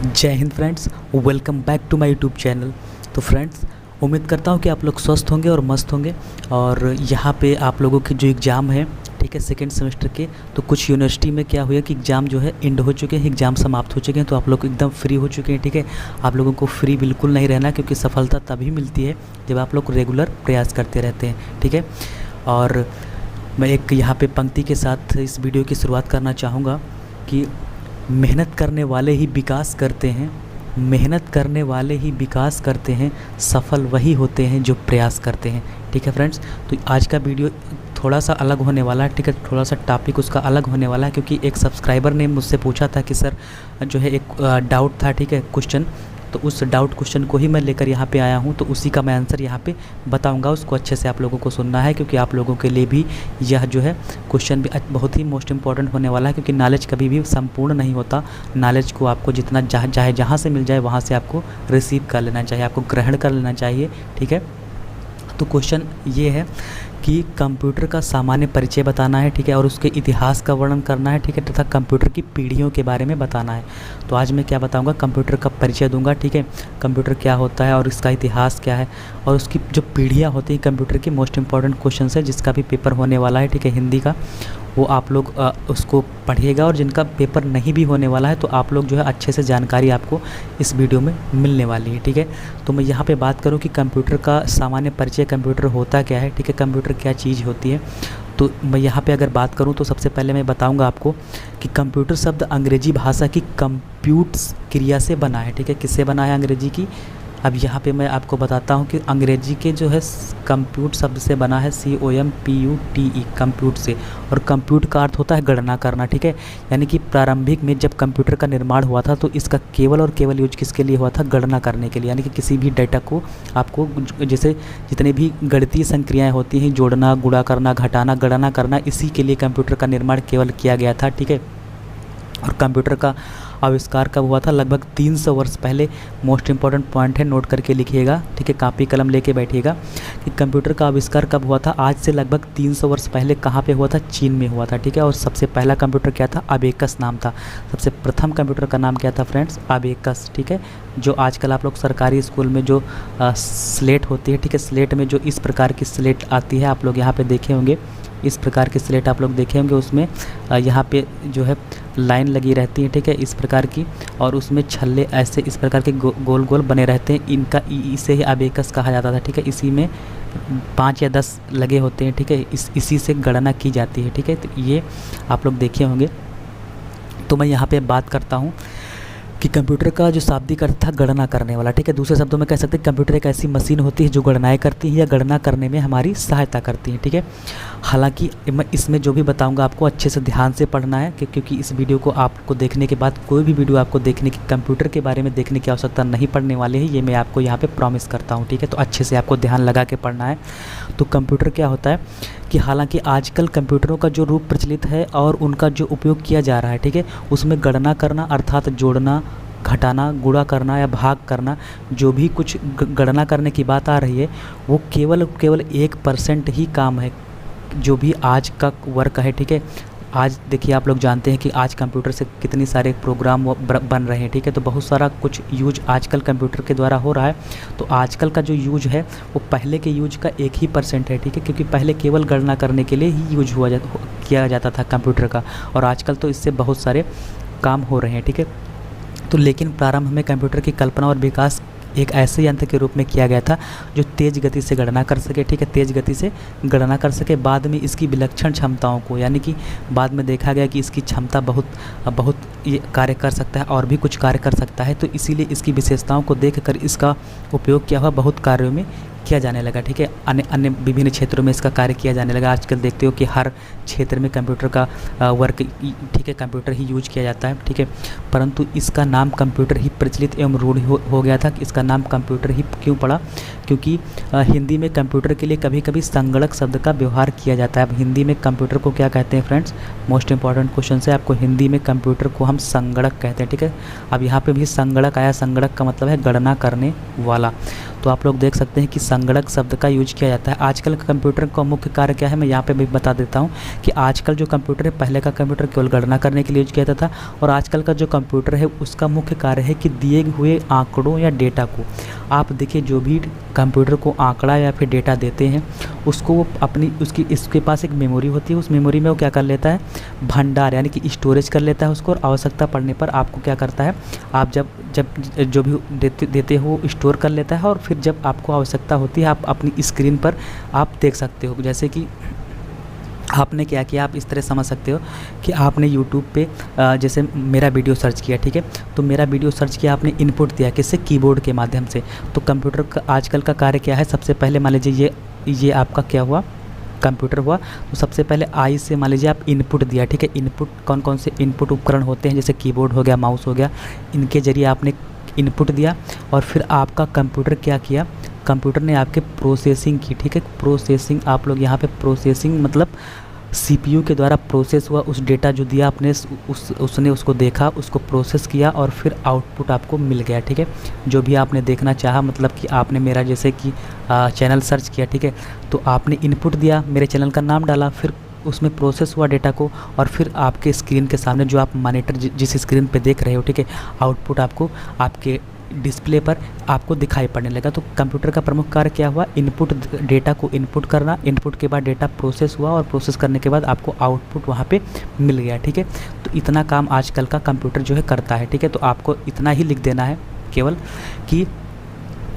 जय Hind friends, welcome back to my YouTube channel. तो friends, उम्मीद करता हूँ कि आप लोग स्वस्थ होंगे और मस्त होंगे। और यहाँ पे आप लोगों की जो एग्ज़ाम है, ठीक है, सेकेंड सेमेस्टर के, तो कुछ यूनिवर्सिटी में क्या हुआ कि एग्ज़ाम जो है एंड हो चुके हैं, एग्ज़ाम समाप्त हो चुके हैं, तो आप लोग एकदम फ्री हो चुके हैं। ठीक है, आप लोगों को फ्री बिल्कुल नहीं रहना, क्योंकि सफलता तभी मिलती है जब आप लोग रेगुलर प्रयास करते रहते हैं। ठीक है, और मैं एक यहाँ पे पंक्ति के साथ इस वीडियो की शुरुआत करना चाहूँगा कि मेहनत करने वाले ही विकास करते हैं, मेहनत करने वाले ही विकास करते हैं, सफल वही होते हैं जो प्रयास करते हैं। ठीक है फ्रेंड्स, तो आज का वीडियो थोड़ा सा अलग होने वाला है। ठीक है, थोड़ा सा टॉपिक उसका अलग होने वाला है, क्योंकि एक सब्सक्राइबर ने मुझसे पूछा था कि सर जो है एक डाउट था, ठीक है, क्वेश्चन, तो उस डाउट क्वेश्चन को ही मैं लेकर यहाँ पे आया हूँ। तो उसी का मैं आंसर यहाँ पे बताऊँगा, उसको अच्छे से आप लोगों को सुनना है, क्योंकि आप लोगों के लिए भी यह जो है क्वेश्चन भी बहुत ही मोस्ट इंपॉर्टेंट होने वाला है। क्योंकि नॉलेज कभी भी संपूर्ण नहीं होता, नॉलेज को आपको जितना चाहे जहाँ से मिल जाए वहाँ से आपको रिसीव कर लेना चाहिए, आपको ग्रहण कर लेना चाहिए। ठीक है, तो क्वेश्चन ये है कि कंप्यूटर का सामान्य परिचय बताना है, ठीक है, और उसके इतिहास का वर्णन करना है, ठीक है, तथा कंप्यूटर की पीढ़ियों के बारे में बताना है। तो आज मैं क्या बताऊंगा, कंप्यूटर का परिचय दूंगा, ठीक है, कंप्यूटर क्या होता है और इसका इतिहास क्या है, और उसकी जो पीढ़ियाँ होती हैं कंप्यूटर की, मोस्ट इंपॉर्टेंट क्वेश्चन है जिसका भी पेपर होने वाला है, ठीक है, हिंदी का, वो आप लोग उसको पढ़िएगा। और जिनका पेपर नहीं भी होने वाला है तो आप लोग जो है अच्छे से जानकारी आपको इस वीडियो में मिलने वाली है। ठीक है, तो मैं यहाँ पे बात करूँ कि कंप्यूटर का सामान्य परिचय, कंप्यूटर होता क्या है, ठीक है, कंप्यूटर क्या चीज़ होती है। तो मैं यहाँ पे अगर बात करूँ तो सबसे पहले मैं बताऊँगा आपको कि कंप्यूटर शब्द अंग्रेजी भाषा की कंप्यूट्स क्रिया से बना है। ठीक है, किससे बना है, अंग्रेजी की। अब यहाँ पे मैं आपको बताता हूँ कि अंग्रेजी के जो है कंप्यूट शब्द से बना है, COMPUTE, कंप्यूट से। और कंप्यूट का अर्थ होता है गणना करना। ठीक है, यानी कि प्रारंभिक में जब कंप्यूटर का निर्माण हुआ था तो इसका केवल और केवल यूज किसके लिए हुआ था, गणना करने के लिए। यानी कि किसी भी डाटा को आपको, जैसे जितने भी गणितीय संक्रियाएँ होती हैं, जोड़ना, गुणा करना, घटाना, गणना करना, इसी के लिए कंप्यूटर का निर्माण केवल किया गया था। ठीक है, और कंप्यूटर का आविष्कार कब हुआ था, लगभग 300 वर्ष पहले। मोस्ट इंपॉर्टेंट पॉइंट है, नोट करके लिखिएगा। ठीक है, कापी कलम लेके बैठिएगा कि कंप्यूटर का आविष्कार कब हुआ था, आज से लगभग 300 वर्ष पहले। कहाँ पे हुआ था, चीन में हुआ था। ठीक है, और सबसे पहला कंप्यूटर क्या था, अबेकस नाम था। सबसे प्रथम कंप्यूटर का नाम क्या था फ्रेंड्स, अबेकस। ठीक है, जो आजकल आप लोग सरकारी स्कूल में जो स्लेट होती है, ठीक है, स्लेट में जो इस प्रकार की स्लेट आती है, आप लोग यहाँ पे देखे होंगे, इस प्रकार की स्लेट आप लोग देखे होंगे, उसमें यहाँ पे जो है लाइन लगी रहती है, ठीक है, इस प्रकार की, और उसमें छल्ले ऐसे इस प्रकार के गोल गोल बने रहते हैं। इनका इसे ही अबेकस कहा जाता था। ठीक है, इसी में 5 या 10 लगे होते हैं। ठीक है, इसी से गणना की जाती है। ठीक है, तो ये आप लोग देखे होंगे। तो मैं यहाँ पे बात करता हूँ कि कंप्यूटर का जो शाब्दिक अर्थ था, गणना करने वाला। ठीक है, दूसरे शब्दों में कह सकते हैं कंप्यूटर एक ऐसी मशीन होती है जो गणनाएं करती है या गणना करने में हमारी सहायता करती है। ठीक है, हालांकि मैं इसमें जो भी बताऊंगा आपको अच्छे से ध्यान से पढ़ना है, क्योंकि इस वीडियो को आपको देखने के बाद कोई भी वीडियो आपको देखने की, कंप्यूटर के बारे में देखने की आवश्यकता नहीं पड़ने वाली है, ये मैं आपको यहाँ पर प्रॉमिस करता हूँ। ठीक है, तो अच्छे से आपको ध्यान लगा के पढ़ना है। तो कंप्यूटर क्या होता है कि हालांकि आजकल कंप्यूटरों का जो रूप प्रचलित है और उनका जो उपयोग किया जा रहा है, ठीक है, उसमें गणना करना अर्थात जोड़ना, घटाना, गुणा करना या भाग करना, जो भी कुछ गणना करने की बात आ रही है, वो केवल 1% ही काम है जो भी आज का वर्क है। ठीक है, आज देखिए, आप लोग जानते हैं कि आज कंप्यूटर से कितनी सारे प्रोग्राम बन रहे हैं। ठीक है, तो बहुत सारा कुछ यूज आजकल कंप्यूटर के द्वारा हो रहा है। तो आजकल का जो यूज है वो पहले के यूज का 1% है। ठीक है, क्योंकि पहले केवल गणना करने के लिए ही यूज किया जाता था कंप्यूटर का, और आजकल तो इससे बहुत सारे काम हो रहे हैं। ठीक है, तो लेकिन प्रारंभ में कंप्यूटर की कल्पना और विकास एक ऐसे यंत्र के रूप में किया गया था जो तेज़ गति से गणना कर सके। ठीक है, तेज़ गति से गणना कर सके। बाद में इसकी विलक्षण क्षमताओं को, यानी कि बाद में देखा गया कि इसकी क्षमता बहुत ये कार्य कर सकता है और भी कुछ कार्य कर सकता है, तो इसीलिए इसकी विशेषताओं को देखकर इसका उपयोग किया हुआ बहुत कार्यों में किया जाने लगा। ठीक है, अन्य विभिन्न क्षेत्रों में इसका कार्य किया जाने लगा। आजकल देखते हो कि हर क्षेत्र में कंप्यूटर का वर्क, ठीक है, कंप्यूटर ही यूज किया जाता है। ठीक है, परंतु इसका नाम कंप्यूटर ही प्रचलित एवं रूढ़ हो गया था। कि इसका नाम कंप्यूटर ही क्यों पड़ा, क्योंकि हिंदी में कंप्यूटर के लिए कभी कभी संगणक शब्द का व्यवहार किया जाता है। अब हिंदी में कंप्यूटर को क्या कहते हैं फ्रेंड्स, मोस्ट इंपॉर्टेंट क्वेश्चन है आपको, हिंदी में कंप्यूटर को हम संगणक कहते हैं। ठीक है, अब यहाँ पे भी संगणक आया, संगणक का मतलब है गणना करने वाला। तो आप लोग देख सकते हैं कि संगणक शब्द का यूज किया जाता है। आजकल का कंप्यूटर का मुख्य कार्य क्या है, मैं यहाँ पे भी बता देता हूँ कि आजकल जो कंप्यूटर है, पहले का कंप्यूटर केवल गणना करने के लिए यूज किया जाता था, और आजकल का जो कंप्यूटर है उसका मुख्य कार्य है कि दिए हुए आंकड़ों या डेटा को, आप देखिए जो भी कंप्यूटर को आंकड़ा या फिर डेटा देते हैं उसको वो इसके पास एक मेमोरी होती है, उस मेमोरी में वो क्या कर लेता है, भंडार यानी कि स्टोरेज कर लेता है उसको, और आवश्यकता पड़ने पर आपको क्या करता है, आप जब जो भी देते हो स्टोर कर लेता है, और फिर जब आपको आवश्यकता होती है आप अपनी स्क्रीन पर आप देख सकते हो। जैसे कि आपने क्या किया, आप इस तरह समझ सकते हो कि आपने YouTube पे जैसे मेरा वीडियो सर्च किया, ठीक है, तो मेरा वीडियो सर्च किया, आपने इनपुट दिया किससे, कीबोर्ड के माध्यम से। तो कंप्यूटर का आजकल का कार्य क्या है, सबसे पहले मान लीजिए ये आपका क्या हुआ, कंप्यूटर हुआ, तो सबसे पहले आई से मान लीजिए आप इनपुट दिया, ठीक है। इनपुट कौन कौन से इनपुट उपकरण होते हैं, जैसे कीबोर्ड हो गया, माउस हो गया, इनके ज़रिए आपने इनपुट दिया, और फिर आपका कंप्यूटर क्या किया, कंप्यूटर ने आपके प्रोसेसिंग की, ठीक है। प्रोसेसिंग, आप लोग यहाँ पे प्रोसेसिंग मतलब CPU के द्वारा प्रोसेस हुआ, उस डेटा जो दिया आपने उसने उसको देखा, उसको प्रोसेस किया, और फिर आउटपुट आपको मिल गया, ठीक है। जो भी आपने देखना चाहा, मतलब कि आपने मेरा जैसे कि चैनल सर्च किया, ठीक है, तो आपने इनपुट दिया, मेरे चैनल का नाम डाला, फिर उसमें प्रोसेस हुआ डेटा को, और फिर आपके स्क्रीन के सामने जो आप मॉनिटर जिस स्क्रीन पे देख रहे हो, ठीक है, आउटपुट आपको आपके डिस्प्ले पर आपको दिखाई पड़ने लगा। तो कंप्यूटर का प्रमुख कार्य क्या हुआ, इनपुट, डेटा को इनपुट करना, इनपुट के बाद डेटा प्रोसेस हुआ, और प्रोसेस करने के बाद आपको आउटपुट वहाँ पे मिल गया, ठीक है। तो इतना काम आजकल का कंप्यूटर जो है करता है, ठीक है। तो आपको इतना ही लिख देना है केवल कि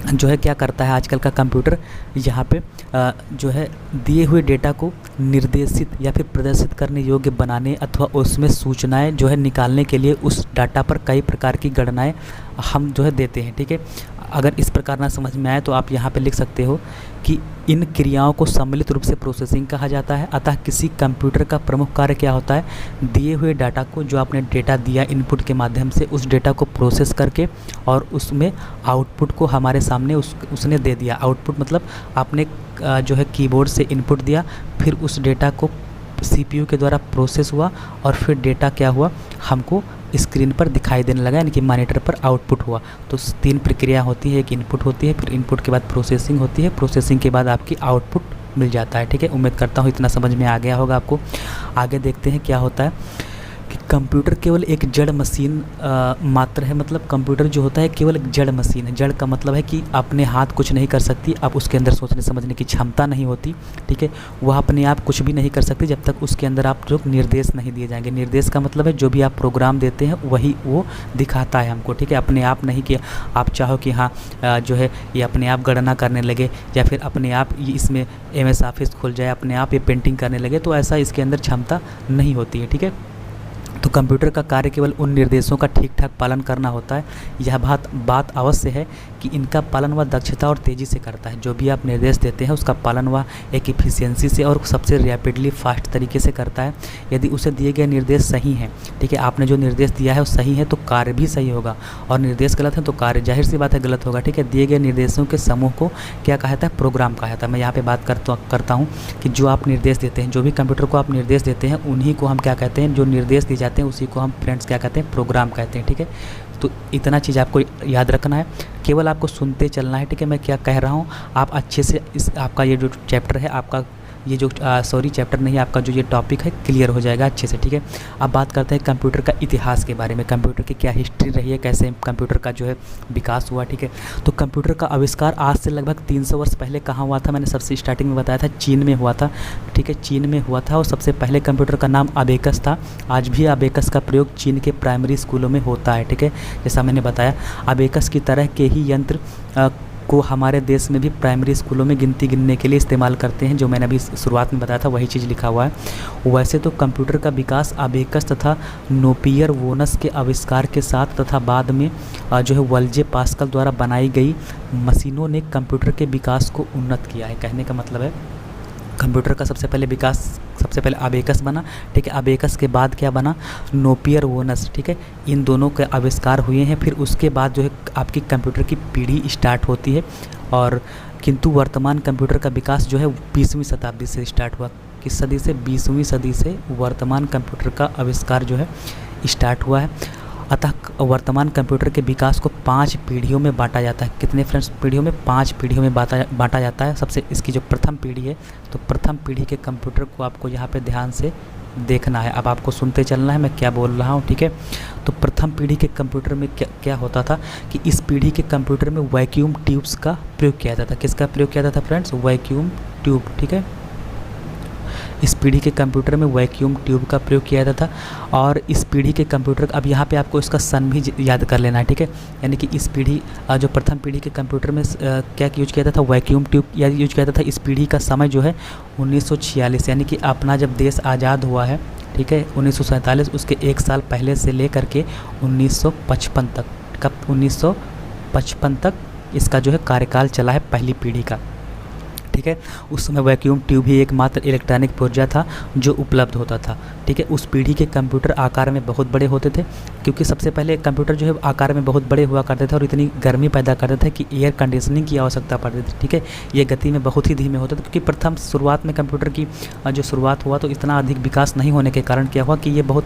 जो है क्या करता है आजकल का कंप्यूटर, यहाँ पे जो है दिए हुए डेटा को निर्देशित या फिर प्रदर्शित करने योग्य बनाने अथवा उसमें सूचनाएं जो है निकालने के लिए उस डाटा पर कई प्रकार की गणनाएं हम जो है देते हैं, ठीक है। अगर इस प्रकार ना समझ में आए तो आप यहाँ पे लिख सकते हो कि इन क्रियाओं को सम्मिलित रूप से प्रोसेसिंग कहा जाता है। अतः किसी कंप्यूटर का प्रमुख कार्य क्या होता है, दिए हुए डाटा को, जो आपने डेटा दिया इनपुट के माध्यम से, उस डेटा को प्रोसेस करके और उसमें आउटपुट को हमारे सामने उसने दे दिया। आउटपुट मतलब आपने जो है कीबोर्ड से इनपुट दिया, फिर उस डेटा को CPU के द्वारा प्रोसेस हुआ, और फिर डेटा क्या हुआ, हमको स्क्रीन पर दिखाई देने लगा, यानी कि मॉनिटर पर आउटपुट हुआ। तो 3 प्रक्रिया होती है, एक इनपुट होती है, फिर इनपुट के बाद प्रोसेसिंग होती है, प्रोसेसिंग के बाद आपकी आउटपुट मिल जाता है, ठीक है। उम्मीद करता हूँ इतना समझ में आ गया होगा आपको। आगे देखते हैं क्या होता है कि कंप्यूटर केवल एक जड़ मशीन मात्र है। मतलब कंप्यूटर जो होता है केवल एक जड़ मशीन है। जड़ का मतलब है कि अपने हाथ कुछ नहीं कर सकती, अब उसके अंदर सोचने समझने की क्षमता नहीं होती, ठीक है। वह अपने आप कुछ भी नहीं कर सकती जब तक उसके अंदर आप जो निर्देश नहीं दिए जाएंगे। निर्देश का मतलब है जो भी आप प्रोग्राम देते हैं वही वो दिखाता है हमको, ठीक है। अपने आप नहीं कि आप चाहो कि हाँ जो है ये अपने आप गणना करने लगे, या फिर अपने आप ये इसमें MS ऑफिस खुल जाए, अपने आप ये पेंटिंग करने लगे, तो ऐसा इसके अंदर क्षमता नहीं होती है, ठीक है। तो कंप्यूटर का कार्य केवल उन निर्देशों का ठीक ठाक पालन करना होता है। यह बात अवश्य है कि इनका पालन वह दक्षता और तेज़ी से करता है। जो भी आप निर्देश देते हैं उसका पालन वह एक इफ़िशियंसी से और सबसे रैपिडली फास्ट तरीके से करता है। यदि उसे दिए गए निर्देश सही हैं, ठीक है, आपने जो निर्देश दिया है वो सही है तो कार्य भी सही होगा, और निर्देश गलत है तो कार्य जाहिर सी बात है गलत होगा, ठीक है। दिए गए निर्देशों के समूह को क्या कहा जाता है, प्रोग्राम कहा जाता है। मैं यहाँ पर बात करता हूँ कि जो आप निर्देश देते हैं, जो भी कंप्यूटर को आप निर्देश देते हैं उन्हीं को हम क्या कहते हैं, जो निर्देश दिए जाते हैं उसी को हम फ्रेंड्स क्या कहते हैं, प्रोग्राम कहते हैं, ठीक है। तो इतना चीज़ आपको याद रखना है, केवल आपको सुनते चलना है, ठीक है। मैं क्या कह रहा हूँ आप अच्छे से आपका ये जो चैप्टर है, आपका ये जो चैप्टर नहीं, आपका जो ये टॉपिक है क्लियर हो जाएगा अच्छे से, ठीक है। अब बात करते हैं कंप्यूटर का इतिहास के बारे में, कंप्यूटर की क्या हिस्ट्री रही है, कैसे कंप्यूटर का जो है विकास हुआ, ठीक है। तो कंप्यूटर का आविष्कार आज से लगभग 300 वर्ष पहले कहाँ हुआ था, मैंने सबसे स्टार्टिंग में बताया था चीन में हुआ था, ठीक है। चीन में हुआ था, और सबसे पहले कंप्यूटर का नाम अबेकस था। आज भी अबेकस का प्रयोग चीन के प्राइमरी स्कूलों में होता है, ठीक है। जैसा मैंने बताया अबेकस की तरह के ही यंत्र को हमारे देश में भी प्राइमरी स्कूलों में गिनती गिनने के लिए इस्तेमाल करते हैं, जो मैंने अभी शुरुआत में बताया था वही चीज़ लिखा हुआ है। वैसे तो कंप्यूटर का विकास अबेकस तथा नोपियर वोनस के आविष्कार के साथ तथा बाद में जो है वल्जे पास्कल द्वारा बनाई गई मशीनों ने कंप्यूटर के विकास को उन्नत किया है। कहने का मतलब है कंप्यूटर का सबसे पहले अबेकस बना, ठीक है। अबेकस के बाद क्या बना, नोपियर वोनस, ठीक है। इन दोनों के आविष्कार हुए हैं, फिर उसके बाद जो है आपकी कंप्यूटर की पीढ़ी स्टार्ट होती है। और किंतु वर्तमान कंप्यूटर का विकास जो है 20वीं शताब्दी से स्टार्ट हुआ। किस सदी से, 20वीं सदी से वर्तमान कंप्यूटर का आविष्कार जो है स्टार्ट हुआ है। अतः वर्तमान कंप्यूटर के विकास को 5 पीढ़ियों में बांटा जाता है। कितने फ्रेंड्स पीढ़ियों में? 5 पीढ़ियों में बांटा जाता है। सबसे इसकी जो प्रथम पीढ़ी है, तो प्रथम पीढ़ी के कंप्यूटर को आपको यहाँ पे ध्यान से देखना है। अब आपको सुनते चलना है मैं क्या बोल रहा हूँ, ठीक है। तो प्रथम पीढ़ी के कंप्यूटर में क्या होता था कि इस पीढ़ी के कंप्यूटर में वैक्यूम ट्यूब्स का प्रयोग किया जाता था। किसका प्रयोग किया जाता था फ्रेंड्स? वैक्यूम ट्यूब, ठीक है। इस पीढ़ी के कंप्यूटर में वैक्यूम ट्यूब का प्रयोग किया जाता था। और इस पीढ़ी के कंप्यूटर, अब यहाँ पे आपको इसका सन भी याद कर लेना है, ठीक है। यानी कि इस पीढ़ी जो प्रथम पीढ़ी के कंप्यूटर में क्या यूज किया जाता था? वैक्यूम ट्यूब या यूज किया जाता था। इस पीढ़ी का समय जो है 1946, यानी कि अपना जब देश आज़ाद हुआ है, ठीक है, 1947, उसके 1 साल पहले से लेकर के 1955 तक, कब 1955 तक इसका जो है कार्यकाल चला है पहली पीढ़ी का, ठीक है। उस समय वैक्यूम ट्यूब ही एकमात्र इलेक्ट्रॉनिक पुर्जा था जो उपलब्ध होता था, ठीक है। उस पीढ़ी के कंप्यूटर आकार में बहुत बड़े होते थे, क्योंकि सबसे पहले कंप्यूटर जो है आकार में बहुत बड़े हुआ करते थे और इतनी गर्मी पैदा करते थे कि एयर कंडीशनिंग की आवश्यकता पड़ती थी, ठीक है। ये गति में बहुत ही धीमे होते थे, क्योंकि प्रथम शुरुआत में कंप्यूटर की जो शुरुआत हुआ तो इतना अधिक विकास नहीं होने के कारण क्या हुआ कि ये बहुत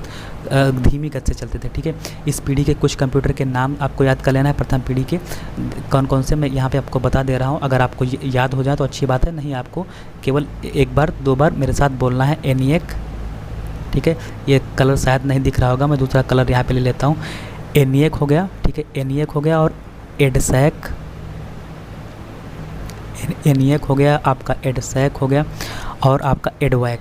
धीमी गति से चलते थे, ठीक है। इस पीढ़ी के कुछ कंप्यूटर के नाम आपको याद कर लेना है। प्रथम पीढ़ी के कौन कौन से मैं यहाँ पे आपको बता दे रहा हूँ। अगर आपको याद हो जाए तो अच्छी बात है, नहीं आपको केवल 1 बार 2 बार मेरे साथ बोलना है। ENIAC, ठीक है। ये कलर शायद नहीं दिख रहा होगा, मैं दूसरा कलर यहाँ पे ले लेता हूँ। ENIAC हो गया, ठीक है, ENIAC हो गया। और EDSAC, ENIAC हो गया आपका, EDSAC हो गया। और आपका EDVAC,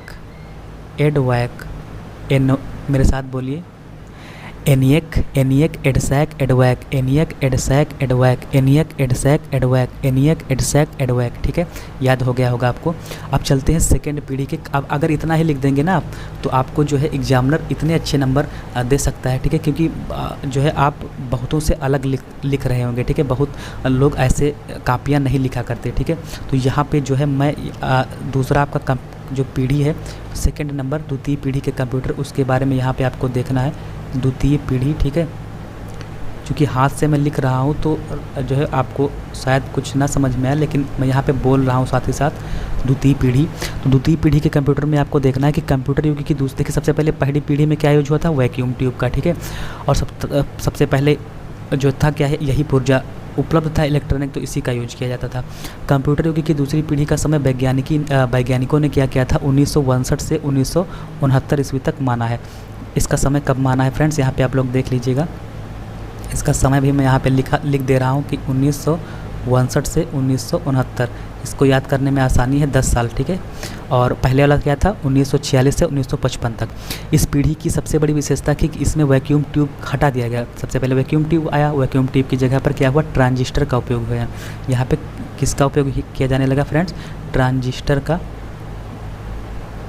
मेरे साथ बोलिए। ENIAC, EDSAC, EDVAC, ENIAC, EDSAC, EDVAC, ENIAC, EDSAC, EDVAC, ENIAC, EDSAC, EDVAC, ठीक है। याद हो गया होगा आपको। अब चलते हैं सेकेंड पीढ़ी के। अब अगर इतना ही लिख देंगे ना आप, तो आपको जो है एग्जामिनर इतने अच्छे नंबर दे सकता है, ठीक है, क्योंकि जो है आप बहुतों से अलग लिख रहे होंगे, ठीक है। बहुत लोग ऐसे कापियाँ नहीं लिखा करते, ठीक है। तो यहाँ पर जो है मैं दूसरा आपका जो पीढ़ी है, सेकेंड नंबर द्वितीय पीढ़ी के कंप्यूटर, उसके बारे में यहाँ पे आपको देखना है। द्वितीय पीढ़ी, ठीक है। क्योंकि हाथ से मैं लिख रहा हूँ तो जो है आपको शायद कुछ ना समझ में आए, लेकिन मैं यहाँ पे बोल रहा हूँ साथ ही साथ द्वितीय पीढ़ी। तो द्वितीय पीढ़ी के कंप्यूटर में आपको देखना है कि कंप्यूटर युग की दूसरी की सबसे पहले पहली पीढ़ी में क्या यूज हुआ था? वैक्यूम ट्यूब का, ठीक है। और सबसे पहले जो था क्या है, यही पुर्जा उपलब्ध था इलेक्ट्रॉनिक, तो इसी का यूज किया जाता था। कंप्यूटर युग की दूसरी पीढ़ी का समय वैज्ञानिकों ने क्या किया था? 1962 से 1969 ईस्वी तक माना है। इसका समय कब माना है फ्रेंड्स? यहाँ पे आप लोग देख लीजिएगा। इसका समय भी मैं यहाँ पे लिख दे रहा हूँ कि 1962 से 1969। इसको याद करने में आसानी है, 10 साल, ठीक है। और पहले वाला क्या था? 1946 से 1955 तक। इस पीढ़ी की सबसे बड़ी विशेषता थी कि इसमें वैक्यूम ट्यूब हटा दिया गया। सबसे पहले वैक्यूम ट्यूब आया, वैक्यूम ट्यूब की जगह पर क्या हुआ? ट्रांजिस्टर का उपयोग हुआ। यहाँ पे किसका उपयोग किया जाने लगा फ्रेंड्स?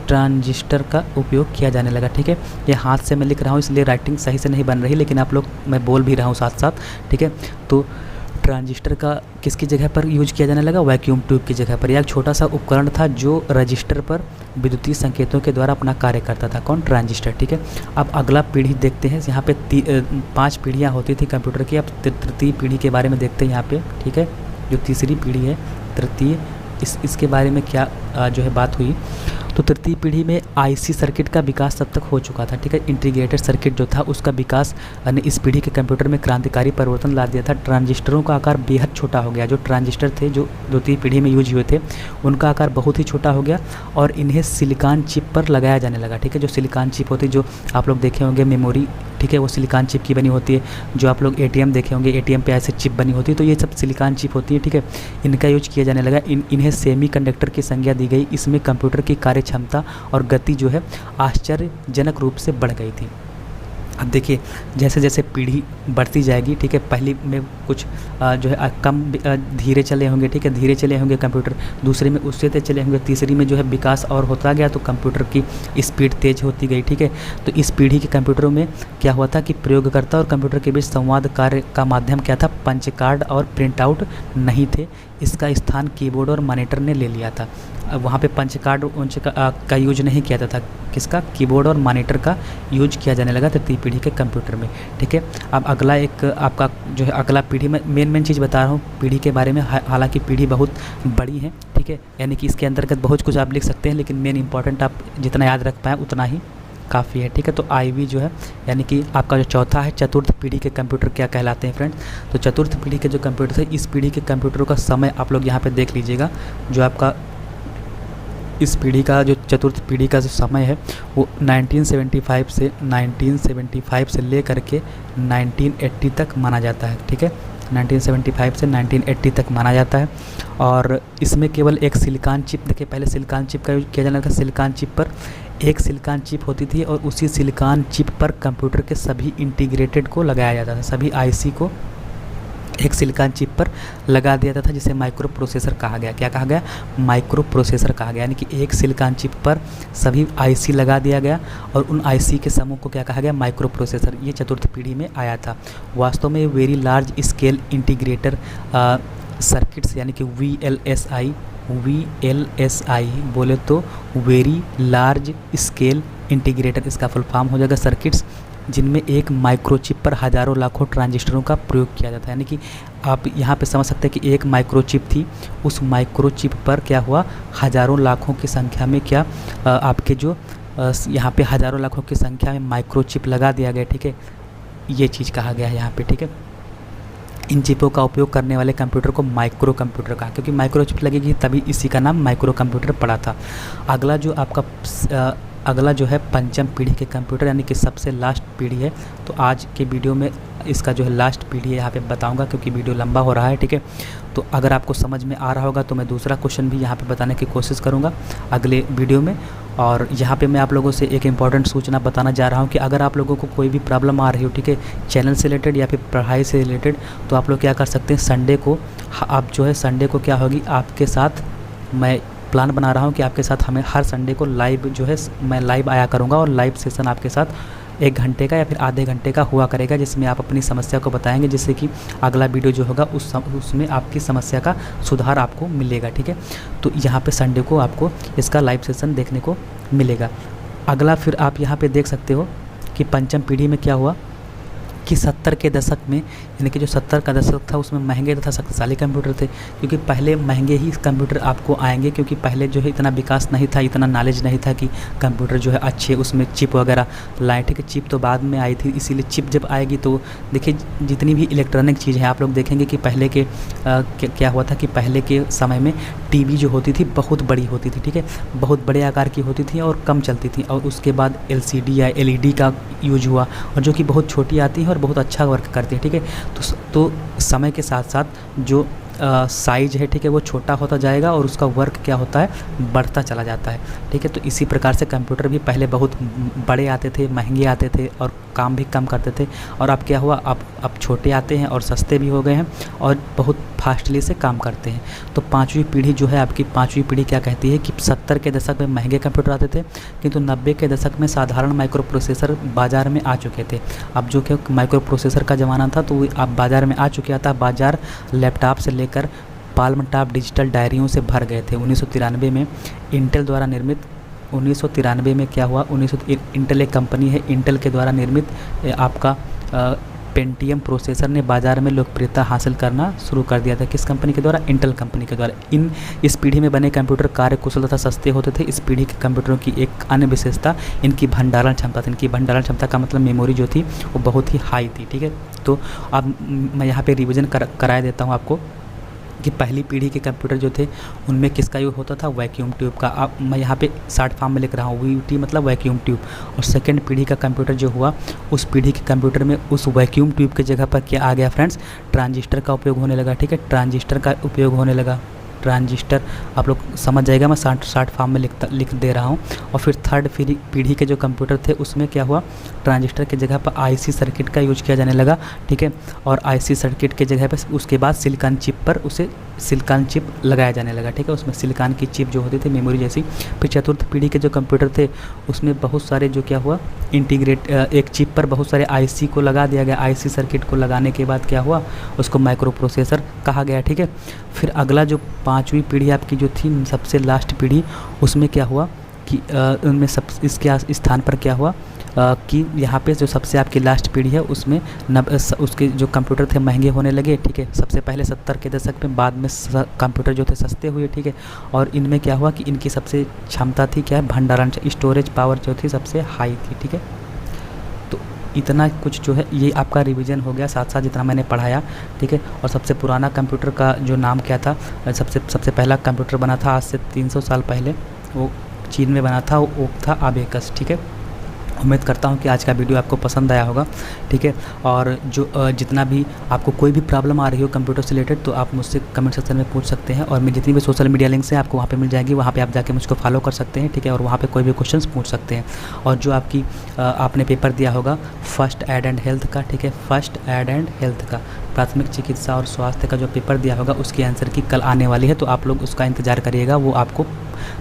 ट्रांजिस्टर का उपयोग किया जाने लगा, ठीक है। ये हाथ से मैं लिख रहा हूँ इसलिए राइटिंग सही से नहीं बन रही, लेकिन आप लोग, मैं बोल भी रहा हूँ साथ साथ, ठीक है। तो ट्रांजिस्टर का किसकी जगह पर यूज किया जाने लगा? वैक्यूम ट्यूब की जगह पर। यह एक छोटा सा उपकरण था जो रजिस्टर पर विद्युतीय संकेतों के द्वारा अपना कार्य करता था। कौन? ट्रांजिस्टर, ठीक है। अब अगला पीढ़ी देखते हैं। यहाँ पे 5 पीढ़ियाँ होती थी कंप्यूटर की। अब तृतीय पीढ़ी के बारे में देखते हैं यहाँ पे, ठीक है। जो तीसरी पीढ़ी है, तृतीय, इसके बारे में क्या जो है बात हुई। तो तृतीय पीढ़ी में आईसी सर्किट का विकास तब तक हो चुका था, ठीक है। इंटीग्रेटेड सर्किट जो था उसका विकास ने इस पीढ़ी के कंप्यूटर में क्रांतिकारी परिवर्तन ला दिया था। ट्रांजिस्टरों का आकार बेहद छोटा हो गया। जो ट्रांजिस्टर थे जो द्वितीय पीढ़ी में यूज हुए थे, उनका आकार बहुत ही छोटा हो गया और इन्हें सिलिकॉन चिप पर लगाया जाने लगा, ठीक है। जो सिलिकॉन चिप होती है, जो आप लोग देखे होंगे मेमोरी, ठीक है, वो सिलिकॉन चिप की बनी होती है। जो आप लोग एटीएम देखे होंगे, एटीएम पे ऐसे चिप बनी होती है, तो ये सब सिलिकॉन चिप होती है, ठीक है। इनका यूज किया जाने लगा। इन्हें सेमी कंडक्टर की संज्ञा दी गई। इसमें कंप्यूटर की कार्य क्षमता और गति जो है आश्चर्यजनक रूप से बढ़ गई थी। अब देखिए, जैसे जैसे पीढ़ी बढ़ती जाएगी, ठीक है, पहली में कुछ जो है कम धीरे चले होंगे, ठीक है, धीरे चले होंगे कंप्यूटर, दूसरे में उससे तेज चले होंगे, तीसरी में जो है विकास और होता गया तो कंप्यूटर की स्पीड तेज होती गई, ठीक है। तो इस पीढ़ी के कंप्यूटरों में क्या हुआ था कि प्रयोगकर्ता और कंप्यूटर के बीच संवाद कार्य का माध्यम क्या था? पंच कार्ड और प्रिंट आउट नहीं थे। इसका स्थान कीबोर्ड और मॉनिटर ने ले लिया था। वहाँ पे पंच कार्ड का यूज नहीं किया जाता था। किसका? कीबोर्ड और मॉनिटर का यूज किया जाने लगा तृतीय पीढ़ी के कंप्यूटर में, ठीक है। अब अगला एक आपका जो है अगला पीढ़ी में मेन चीज़ बता रहा हूँ पीढ़ी के बारे में। हालांकि पीढ़ी बहुत बड़ी है, ठीक है, यानी कि इसके अंतर्गत बहुत कुछ आप लिख सकते हैं, लेकिन मेन इंपॉर्टेंट आप जितना याद रख पाएँ उतना ही काफ़ी है, ठीक है। तो IV जो है यानी कि आपका जो चौथा है चतुर्थ पीढ़ी के कंप्यूटर क्या कहलाते हैं फ्रेंड्स। तो चतुर्थ पीढ़ी के जो कंप्यूटर थे, इस पीढ़ी के कंप्यूटरों का समय आप लोग यहाँ पे देख लीजिएगा। जो आपका इस पीढ़ी का जो चतुर्थ पीढ़ी का जो समय है वो 1975 से ले करके 1980 तक माना जाता है, ठीक है। 1975 से 1980 तक माना जाता है। और इसमें केवल एक सिलिकॉन चिप, देखिए पहले सिलिकॉन चिप का यूज किया जाना था। सिलिकॉन चिप पर एक सिलिकॉन चिप होती थी और उसी सिलिकॉन चिप पर कंप्यूटर के सभी इंटीग्रेटेड को लगाया जाता था। सभी IC को एक सिलिकॉन चिप पर लगा दिया जाता था, जिसे माइक्रो प्रोसेसर कहा गया। क्या कहा गया? माइक्रो प्रोसेसर कहा गया। यानी कि एक सिलिकॉन चिप पर सभी IC लगा दिया गया और उन IC के समूह को क्या कहा गया? Micro processor. ये चतुर्थ पीढ़ी में आया था। वास्तव में very large scale integrator circuits यानी कि VLSI बोले तो वेरी लार्ज स्केल इंटीग्रेटर, इसका फुल फॉर्म हो जाएगा सर्किट्स, जिनमें एक माइक्रोचिप पर हज़ारों लाखों ट्रांजिस्टरों का प्रयोग किया जाता है। यानी कि आप यहाँ पे समझ सकते हैं कि एक माइक्रोचिप थी, उस माइक्रोचिप पर क्या हुआ? हज़ारों लाखों की संख्या में क्या आपके जो यहाँ पे हज़ारों लाखों की संख्या में माइक्रोचिप लगा दिया गया, ठीक है। ये चीज़ कहा गया है यहाँ पे, ठीक है। इन चिपों का उपयोग करने वाले कंप्यूटर को माइक्रो कंप्यूटर कहा, क्योंकि माइक्रोचिप लगेगी तभी इसी का नाम माइक्रो कंप्यूटर पड़ा था। अगला जो आपका अगला जो है पंचम पीढ़ी के कंप्यूटर यानी कि सबसे लास्ट पीढ़ी है। तो आज के वीडियो में इसका जो है लास्ट पीढ़ी है यहाँ पे बताऊंगा, क्योंकि वीडियो लंबा हो रहा है, ठीक है। तो अगर आपको समझ में आ रहा होगा तो मैं दूसरा क्वेश्चन भी यहाँ पे बताने की कोशिश करूँगा अगले वीडियो में। और यहाँ पे मैं आप लोगों से एक इम्पॉर्टेंट सूचना बताना जा रहा हूँ कि अगर आप लोगों को कोई भी प्रॉब्लम आ रही हो, ठीक है, चैनल से रिलेटेड या फिर पढ़ाई से रिलेटेड, तो आप लोग क्या कर सकते हैं, संडे को आप जो है संडे को क्या होगी आपके साथ, मैं प्लान बना रहा हूँ कि आपके साथ हमें हर संडे को लाइव जो है मैं लाइव आया करूँगा और लाइव सेशन आपके साथ 1 घंटे का या फिर आधे घंटे का हुआ करेगा, जिसमें आप अपनी समस्या को बताएंगे, जिससे कि अगला वीडियो जो होगा उसमें आपकी समस्या का सुधार आपको मिलेगा, ठीक है। तो यहाँ पे संडे को आपको इसका लाइव सेशन देखने को मिलेगा। अगला फिर आप यहाँ पे देख सकते हो कि पंचम पीढ़ी में क्या हुआ कि 70 के दशक में, यानी कि जो 70 का दशक था उसमें महंगे तथा शक्तिशाली कंप्यूटर थे, क्योंकि पहले महंगे ही कंप्यूटर आपको आएंगे, क्योंकि पहले जो है इतना विकास नहीं था, इतना नॉलेज नहीं था कि कंप्यूटर जो है अच्छे उसमें चिप वगैरह लाए, ठीक है। चिप तो बाद में आई थी, इसीलिए चिप जब आएगी तो देखिए जितनी भी इलेक्ट्रॉनिक चीज़ है आप लोग देखेंगे कि पहले के क्या हुआ था कि पहले के समय में TV जो होती थी बहुत बड़ी होती थी, ठीक है, बहुत बड़े आकार की होती थी और कम चलती थी। और उसके बाद LCD या LED का यूज हुआ, और जो कि बहुत छोटी आती है और बहुत अच्छा वर्क करती है, ठीक है। तो समय के साथ साथ जो साइज है, ठीक है, वो छोटा होता जाएगा और उसका वर्क क्या होता है, बढ़ता चला जाता है, ठीक है। तो इसी प्रकार से कंप्यूटर भी पहले बहुत बड़े आते थे, महंगे आते थे और काम भी कम करते थे, और अब क्या हुआ, अब छोटे आते हैं और सस्ते भी हो गए हैं और बहुत फास्टली से काम करते हैं। तो पाँचवीं पीढ़ी जो है आपकी, पाँचवीं पीढ़ी क्या कहती है कि 70 के दशक में महंगे कंप्यूटर आते थे, किंतु 90 के दशक में साधारण माइक्रो प्रोसेसर बाज़ार में आ चुके थे। अब जो कि माइक्रो प्रोसेसर का ज़माना था तो अब बाज़ार में आ चुका था। बाज़ार लैपटॉप से लेकर पाल्म टॉप डिजिटल डायरियों से भर गए थे। 1993 में इंटेल द्वारा निर्मित 1993 में क्या हुआ, इंटेल एक कंपनी है, इंटेल के द्वारा निर्मित आपका पेंटियम प्रोसेसर ने बाज़ार में लोकप्रियता हासिल करना शुरू कर दिया था। किस कंपनी के द्वारा? इंटेल कंपनी के द्वारा। इस पीढ़ी में बने कंप्यूटर कार्यकुशल तथा सस्ते होते थे। इस पीढ़ी के कंप्यूटरों की एक अन्य विशेषता इनकी भंडारण क्षमता थी। इनकी भंडारण क्षमता का मतलब मेमोरी जो थी वो बहुत ही हाई थी, ठीक है। तो अब मैं यहाँ पे रिवीजन कराया देता हूँ आपको कि पहली पीढ़ी के कंप्यूटर जो थे उनमें किसका यूज होता था, वैक्यूम ट्यूब का। अब मैं यहाँ पे शॉर्ट फॉर्म में लिख रहा हूँ, VT मतलब वैक्यूम ट्यूब। और सेकंड पीढ़ी का कंप्यूटर जो हुआ, उस पीढ़ी के कंप्यूटर में उस वैक्यूम ट्यूब की जगह पर क्या आ गया फ्रेंड्स, ट्रांजिस्टर का उपयोग होने लगा, ठीक है। ट्रांजिस्टर का उपयोग होने लगा, ट्रांजिस्टर आप लोग समझ जाएगा, मैं शॉर्ट फॉर्म में लिख दे रहा हूँ। और फिर थर्ड पीढ़ी के जो कंप्यूटर थे उसमें क्या हुआ, ट्रांजिस्टर की जगह पर IC सर्किट का यूज किया जाने लगा, ठीक है। और IC सर्किट के जगह पर उसके बाद सिलिकॉन चिप पर उसे सिलिकॉन चिप लगाया जाने लगा, ठीक है। उसमें सिलिकॉन की चिप जो होती थी मेमोरी जैसी। फिर चतुर्थ पीढ़ी के जो कंप्यूटर थे उसमें बहुत सारे जो क्या हुआ, एक चिप पर बहुत सारे IC को लगा दिया गया। IC सर्किट को लगाने के बाद क्या हुआ, उसको माइक्रो प्रोसेसर कहा गया, ठीक है। फिर अगला जो पाँचवीं पीढ़ी आपकी जो थी, सबसे लास्ट पीढ़ी, उसमें क्या हुआ कि उनमें सब इसके स्थान पर क्या हुआ कि यहाँ पे जो सबसे आपकी लास्ट पीढ़ी है उसमें उसके जो कंप्यूटर थे महंगे होने लगे, ठीक है। सबसे पहले 70 के दशक में, बाद में कंप्यूटर जो थे सस्ते हुए, ठीक है। और इनमें क्या हुआ कि इनकी सबसे क्षमता थी क्या है, भंडारण स्टोरेज पावर जो थी सबसे हाई थी, ठीक है। तो इतना कुछ जो है ये आपका रिवीजन हो गया, साथ साथ जितना मैंने पढ़ाया, ठीक है। और सबसे पुराना कंप्यूटर का जो नाम क्या था, सबसे पहला कंप्यूटर बना था आज से 300 साल पहले, वो चीन में बना था, वो था अबेकस, ठीक है। उम्मीद करता हूँ कि आज का वीडियो आपको पसंद आया होगा, ठीक है। और जो जितना भी आपको कोई भी प्रॉब्लम आ रही हो कंप्यूटर से रिलेटेड तो आप मुझसे कमेंट सेक्शन में पूछ सकते हैं, और मैं जितनी भी सोशल मीडिया लिंक्स हैं आपको वहाँ पे मिल जाएगी, वहाँ पे आप जाके मुझको फॉलो कर सकते हैं, ठीक है। और वहाँ पे कोई भी क्वेश्चंस पूछ सकते हैं। और जो आपने पेपर दिया होगा फर्स्ट एड एंड हेल्थ का, ठीक है, फर्स्ट एड एंड हेल्थ का प्राथमिक चिकित्सा और स्वास्थ्य का जो पेपर दिया होगा उसकी आंसर की कल आने वाली है, तो आप लोग उसका इंतज़ार करिएगा, वो आपको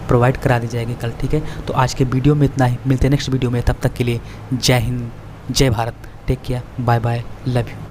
प्रोवाइड करा दी जाएगी कल, ठीक है। तो आज के वीडियो में इतना ही, मिलते हैं नेक्स्ट वीडियो में, तब तक के लिए जय हिंद, जय Bharat, take care, bye bye, love you.